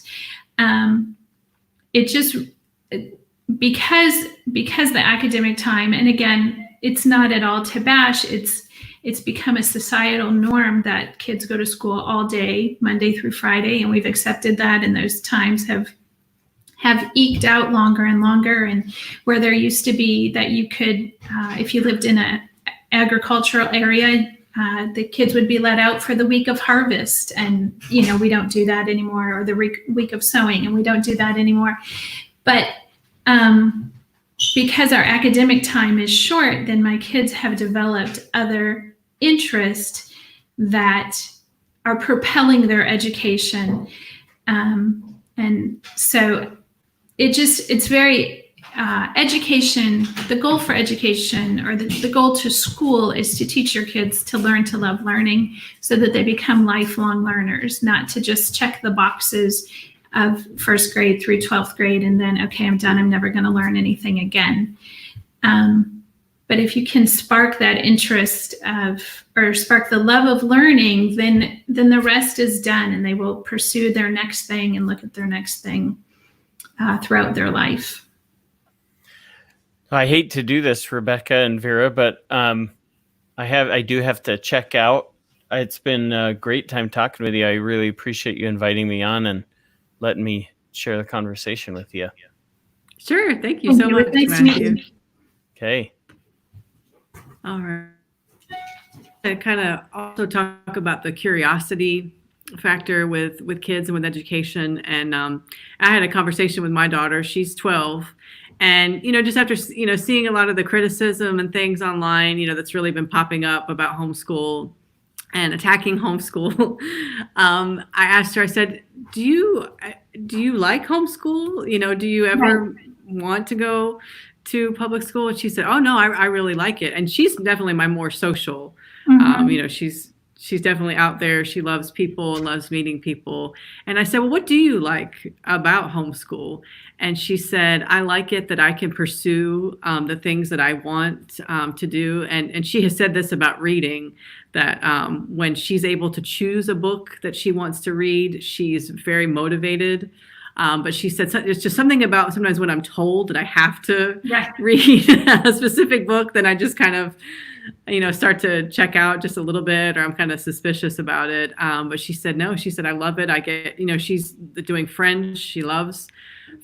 Because the academic time, and again, it's not at all to bash, it's become a societal norm that kids go to school all day, Monday through Friday, and we've accepted that, and those times have eked out longer and longer. And where there used to be that you could, if you lived in an agricultural area, the kids would be let out for the week of harvest, and we don't do that anymore, or the week of sowing, and we don't do that anymore. But because our academic time is short, then my kids have developed other interests that are propelling their education. And so it's very education. The goal for education, or the goal to school, is to teach your kids to learn to love learning so that they become lifelong learners, not to just check the boxes of first grade through 12th grade and then, okay, I'm done, I'm never going to learn anything again. But if you can spark that interest or spark the love of learning, then the rest is done, and they will pursue their next thing and look at their next thing throughout their life.
I hate to do this, Rebecca and Vera, but I do have to check out. It's been a great time talking with you. I really appreciate you inviting me on and letting me share the conversation with you.
Sure. Thank you so much, Matthew.
Okay.
All right. I kind of also talk about the curiosity factor with kids and with education. And I had a conversation with my daughter. She's 12. And, just after, seeing a lot of the criticism and things online, that's really been popping up about homeschool and attacking homeschool, I asked her, I said, do you like homeschool? Do you ever want to go to public school? And she said, oh no, I really like it. And she's definitely my more social, she's definitely out there. She loves people and loves meeting people. And I said, well, what do you like about homeschool? And she said, I like it that I can pursue the things that I want to do. And she has said this about reading, that when she's able to choose a book that she wants to read, she's very motivated. But she said it's just something about sometimes when I'm told that I have to read a specific book, then I just kind of, start to check out just a little bit, or I'm kind of suspicious about it. But she said, no, she said, I love it. I get, she's doing French. She loves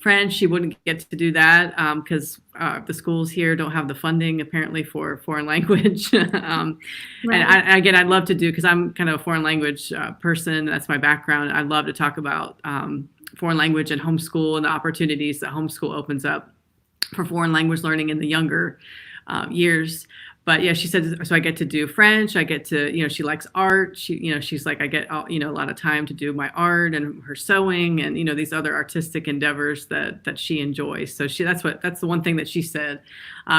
French. She wouldn't get to do that because the schools here don't have the funding apparently for foreign language. And I'd love to do, because I'm kind of a foreign language person. That's my background. I'd love to talk about foreign language and homeschool and the opportunities that homeschool opens up for foreign language learning in the younger years. But yeah, she said, so I get to do French. I get to, she likes art. She's like, I get, a lot of time to do my art and her sewing and, these other artistic endeavors that she enjoys. So that's the one thing that she said.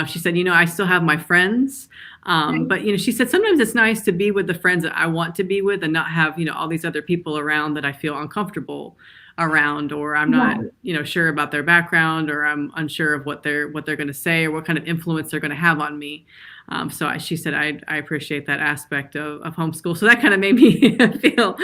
She said, I still have my friends. But, she said, sometimes it's nice to be with the friends that I want to be with and not have, all these other people around that I feel uncomfortable around, or I'm not, sure about their background, or I'm unsure of what they're going to say or what kind of influence they're going to have on me. So she said, I appreciate that aspect of homeschool. So that kind of made me feel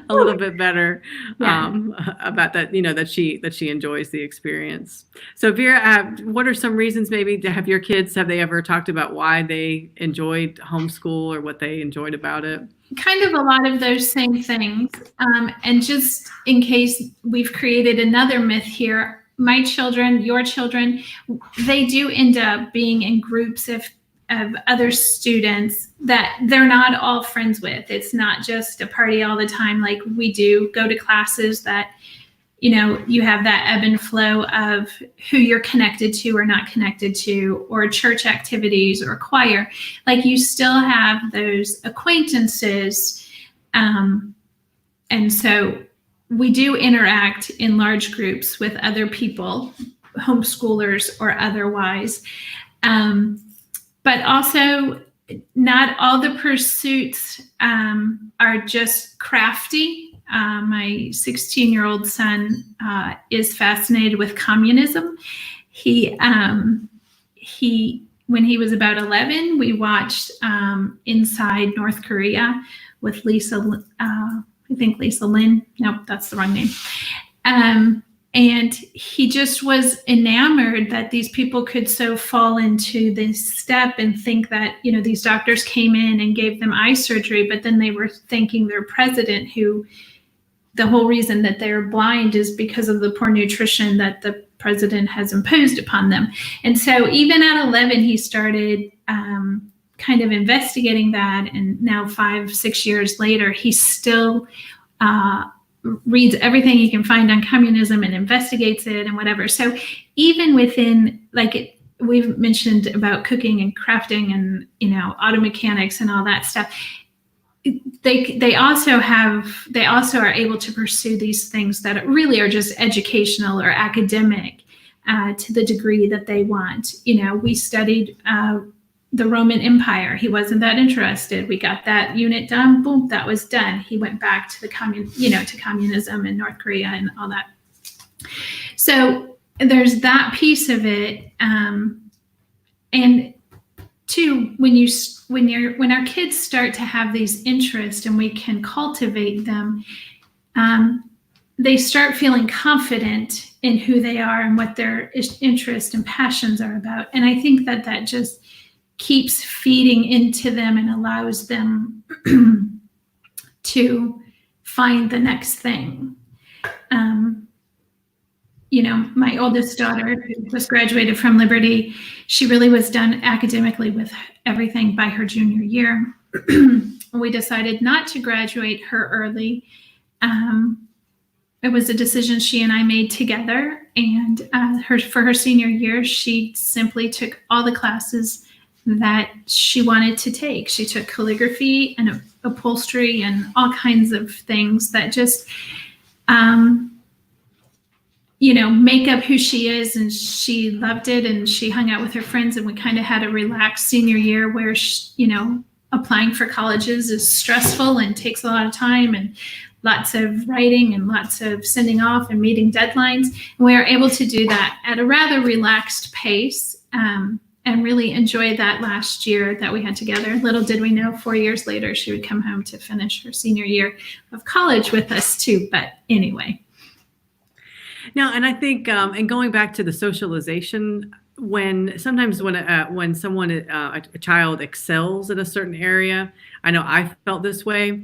a little bit better about that, that she enjoys the experience. So Vera, what are some reasons maybe to have your kids, have they ever talked about why they enjoyed homeschool or what they enjoyed about it?
Kind of a lot of those same things. And just in case we've created another myth here, my children, your children, they do end up being in groups of other students that they're not all friends with. It's not just a party all the time like we do. Go to classes that, you have that ebb and flow of who you're connected to or not connected to, or church activities or choir. Like you still have those acquaintances. And so we do interact in large groups with other people, homeschoolers or otherwise. But also, not all the pursuits are just crafty. My 16-year-old son is fascinated with communism. He, when he was about 11, we watched Inside North Korea with Lisa. I think Lisa Lin. Nope, that's the wrong name. And he just was enamored that these people could so fall into this step and think that, these doctors came in and gave them eye surgery, but then they were thanking their president, who the whole reason that they're blind is because of the poor nutrition that the president has imposed upon them. And so even at 11, he started kind of investigating that. And now 5-6 years later, he still reads everything he can find on communism and investigates it and whatever. So even within, we've mentioned about cooking and crafting and, auto mechanics and all that stuff, they also are able to pursue these things that really are just educational or academic to the degree that they want. We studied the Roman Empire. He wasn't that interested. We got that unit done. Boom, that was done. He went back to to communism and North Korea and all that. So there's that piece of it. And two, when our kids start to have these interests and we can cultivate them, they start feeling confident in who they are and what their interests and passions are about. And I think that just keeps feeding into them and allows them to find the next thing. My oldest daughter, who just graduated from Liberty, she really was done academically with everything by her junior year. We decided not to graduate her early. It was a decision she and I made together. And for her senior year, she simply took all the classes that she wanted to take. She took calligraphy and upholstery and all kinds of things that just, make up who she is. And she loved it. And she hung out with her friends, and we kind of had a relaxed senior year where, applying for colleges is stressful and takes a lot of time and lots of writing and lots of sending off and meeting deadlines. And we were able to do that at a rather relaxed pace. And really enjoyed that last year that we had together. Little did we know, 4 years later, she would come home to finish her senior year of college with us too. But anyway.
Now, and I think, and going back to the socialization, when someone, a child excels in a certain area, I know I felt this way.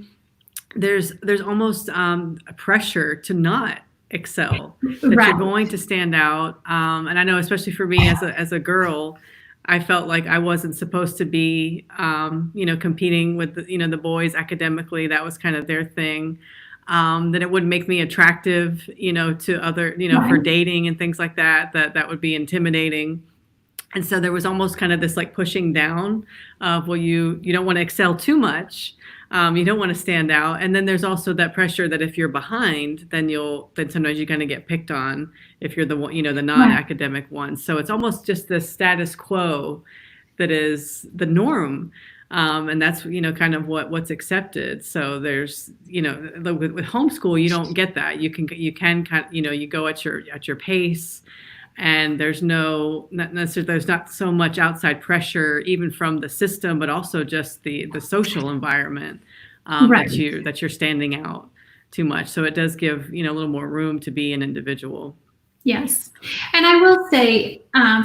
There's almost a pressure to not excel, that
Right.
You're going to stand out. And I know, especially for me as a girl, I felt like I wasn't supposed to be, competing with the boys academically. That was kind of their thing. that it wouldn't make me attractive, to other, for dating and things like that, that would be intimidating. And so there was almost kind of this like pushing down of, well, you don't want to excel too much. You don't want to stand out. And then there's also that pressure that if you're behind, then sometimes you're going to get picked on if you're the one, the non-academic one. So it's almost just the status quo that is the norm. And that's, kind of what's accepted. So there's, with homeschool, you don't get that. You can kind of, you go at your pace, and there's not so much outside pressure, even from the system, but also just the social environment that you're standing out too much. So it does give, a little more room to be an individual.
Yes. And I will say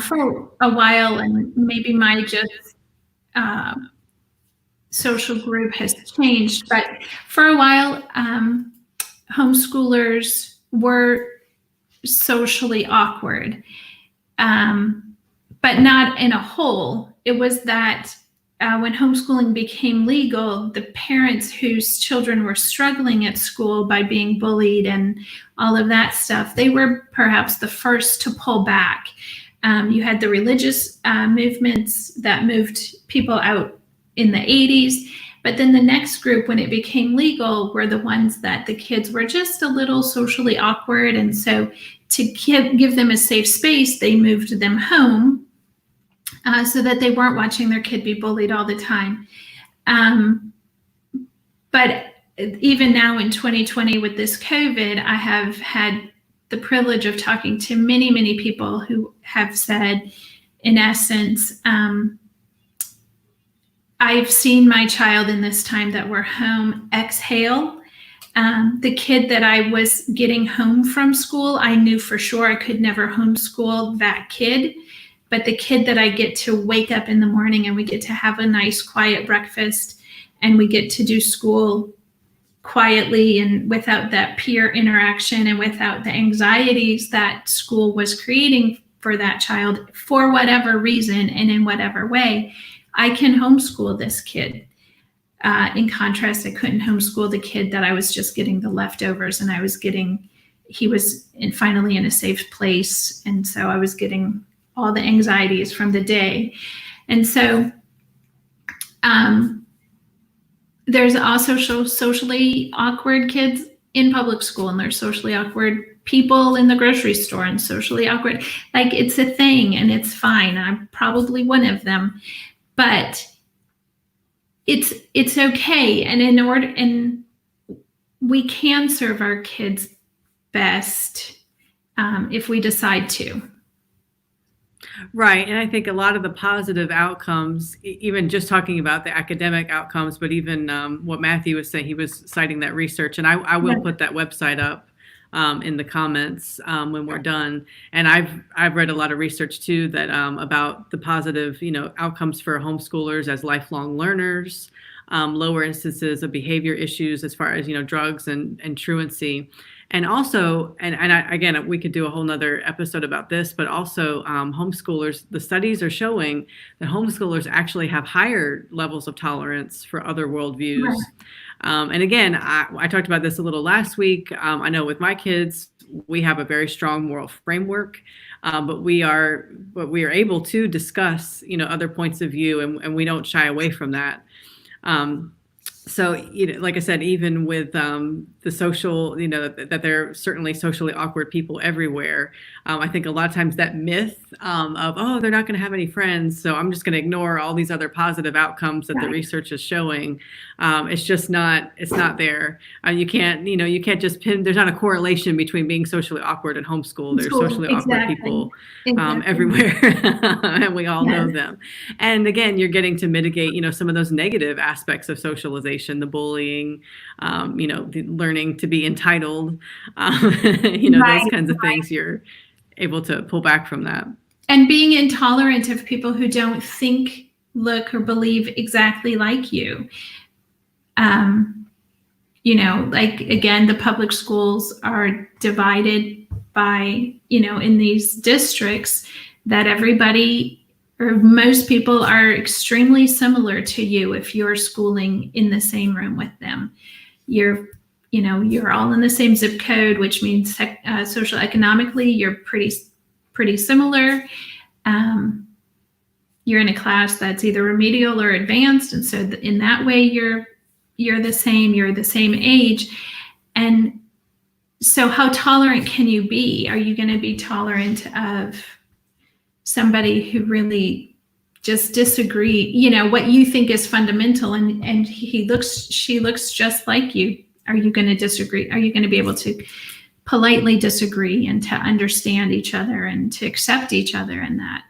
for a while, and maybe my just social group has changed, but for a while, homeschoolers were socially awkward, but not in a whole. It was that when homeschooling became legal, the parents whose children were struggling at school by being bullied and all of that stuff, they were perhaps the first to pull back. You had the religious movements that moved people out in the 80s. But then the next group, when it became legal, were the ones that the kids were just a little socially awkward. And so to give them a safe space, they moved them home so that they weren't watching their kid be bullied all the time. But even now in 2020 with this COVID, I have had the privilege of talking to many, many people who have said, in essence, I've seen my child in this time that we're home exhale. The kid that I was getting home from school, I knew for sure I could never homeschool that kid. But the kid that I get to wake up in the morning and we get to have a nice quiet breakfast and we get to do school quietly and without that peer interaction and without the anxieties that school was creating for that child for whatever reason and in whatever way, I can homeschool this kid. In contrast, I couldn't homeschool the kid that I was just getting the leftovers, and he was finally in a safe place. And so I was getting all the anxieties from the day. And so there's also socially awkward kids in public school, and there's socially awkward people in the grocery store and socially awkward. Like, it's a thing and it's fine. I'm probably one of them. But it's okay, and we can serve our kids best if we decide to.
Right, and I think a lot of the positive outcomes, even just talking about the academic outcomes, but even what Matthew was saying, he was citing that research, and I will put that website up in the comments when we're done. And I've read a lot of research too that about the positive, outcomes for homeschoolers as lifelong learners, lower instances of behavior issues as far as, drugs and truancy. And also, again, we could do a whole nother episode about this, but also homeschoolers, the studies are showing that homeschoolers actually have higher levels of tolerance for other worldviews. Right. And again, I talked about this a little last week. I know with my kids, we have a very strong moral framework, but we are able to discuss, other points of view, and we don't shy away from that. So, like I said, even with the social, that there are certainly socially awkward people everywhere. I think a lot of times that myth of, oh, they're not going to have any friends, so I'm just going to ignore all these other positive outcomes that the research is showing. It's just not, it's not there. You can't just pin, there's not a correlation between being socially awkward and homeschool. There's socially awkward people everywhere, and we all know them. And again, you're getting to mitigate, some of those negative aspects of socialization, the bullying, the learning to be entitled, those kinds of things. You're able to pull back from that.
And being intolerant of people who don't think, look, or believe exactly like you. Like, again, the public schools are divided by, in these districts that everybody or most people are extremely similar to you if you're schooling in the same room with them. You're you're all in the same zip code, which means social economically, you're pretty similar. You're in a class that's either remedial or advanced. And so in that way, you're the same age. And so how tolerant can you be? Are you going to be tolerant of somebody who really just disagree, what you think is fundamental, and she looks just like you? Are you going to disagree? Are you going to be able to politely disagree and to understand each other and to accept each other in that?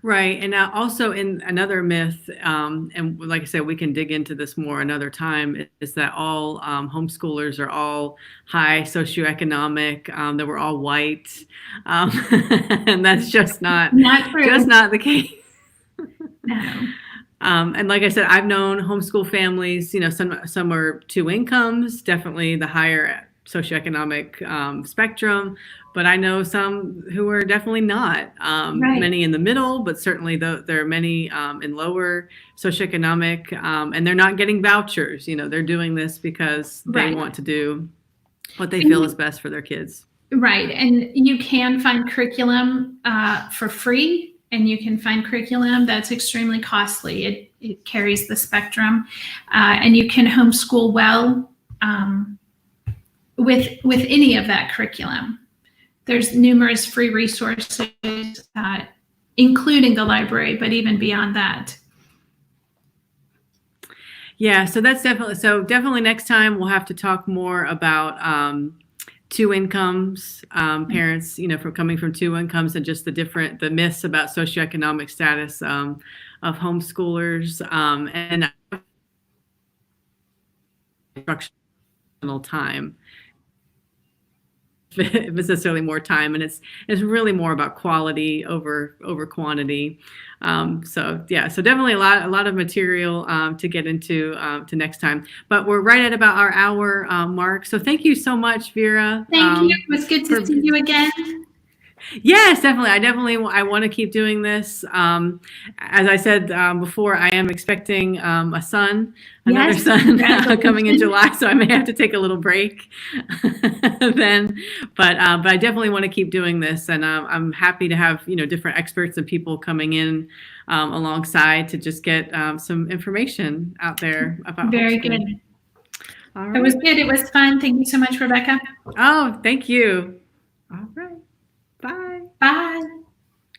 Right. And also in another myth, and like I said, we can dig into this more another time, is that all homeschoolers are all high socioeconomic, that we're all white. And that's just not the case.
No.
And like I said, I've known homeschool families, some are two incomes, definitely the higher socioeconomic spectrum, but I know some who are definitely not.
Right.
Many in the middle, but certainly there are many in lower socioeconomic, and they're not getting vouchers. They're doing this because they want to do what they feel is best for their kids.
Right. And you can find curriculum for free, and you can find curriculum that's extremely costly. It carries the spectrum, and you can homeschool well with any of that curriculum. There's numerous free resources, including the library, but even beyond that.
Yeah, so that's definitely next time we'll have to talk more about two incomes, parents, from coming from two incomes, and just the myths about socioeconomic status of homeschoolers, and instructional time. Necessarily more time, and it's really more about quality over quantity. So definitely a lot of material to get into to next time. But we're right at about our hour mark. So thank you so much, Vera.
Thank you. It was good to see you again.
Yes, definitely. I want to keep doing this. As I said before, I am expecting another son coming in July, so I may have to take a little break then. But I definitely want to keep doing this, and I'm happy to have different experts and people coming in alongside to just get some information out there about.
Very good. All right. It was good. It was fun. Thank you so much, Rebecca.
Oh, thank you. All right. Bye.
Bye.